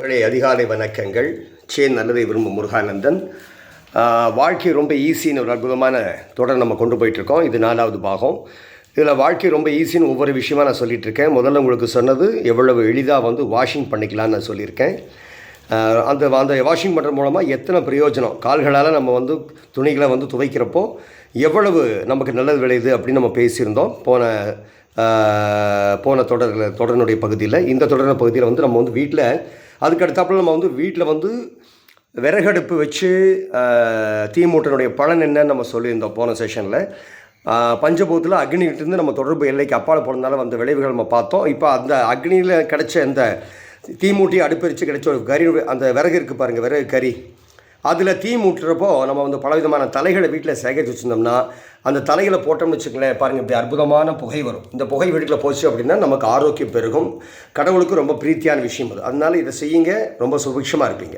அதிகாலை வணக்கங்கள். நல்லதை விரும்பும் முருகானந்தன். வாழ்க்கை ரொம்ப ஈஸின்னு ஒரு அற்புதமான தொடர் நம்ம கொண்டு போயிட்டுருக்கோம். இது 4வது பாகம். இதில் வாழ்க்கை ரொம்ப ஈஸின்னு ஒவ்வொரு விஷயமாக நான் சொல்லிகிட்ருக்கேன். முதல்ல உங்களுக்கு சொன்னது எவ்வளவு எளிதாக வாஷிங் பண்ணிக்கலான்னு நான் சொல்லியிருக்கேன். அந்த வாஷிங் பண்ணுறது மூலமாக எத்தனை பிரயோஜனம், கால்களால் நம்ம துணிகளை துவைக்கிறப்போ எவ்வளவு நமக்கு நல்லது விளையுது அப்படின்னு நம்ம பேசியிருந்தோம் போன தொடரினுடைய பகுதியில். இந்த தொடரின பகுதியில் நம்ம வீட்டில் அதுக்கடுத்தாப்பில் நம்ம வீட்டில் விறகடுப்பு வச்சு தீ மூட்டனுடைய பலன் என்னன்னு நம்ம சொல்லியிருந்தோம் போன செஷனில். பஞ்சபூதத்தில் அக்னிகிட்டேருந்து நம்ம தொடர்பு எல்லைக்கு அப்பால் போனதுனால வந்த விளைவுகள் நம்ம பார்த்தோம். இப்போ அந்த அக்னியில் கிடைச்ச அந்த தீமூட்டி அடுப்பரித்து கிடைச்ச ஒரு கறி, அந்த விறகு இருக்குது பாருங்கள், விறகு கறி, அதில் தீ மூட்டுறப்போ நம்ம பலவிதமான தலைகளை வீட்டில் சேகரித்து வச்சுருந்தோம்னா அந்த தலைகளை போட்டோம்னு வச்சுக்கலேன், பாருங்கள், இப்படி அற்புதமான புகை வரும். இந்த புகை வீட்டில் போச்சு அப்படின்னா நமக்கு ஆரோக்கியம் பெருகும். கடவுளுக்கு ரொம்ப பிரீத்தியான விஷயம் அது. அதனால இதை செய்யுங்க, ரொம்ப சுபிக்ஷமாக இருப்பீங்க.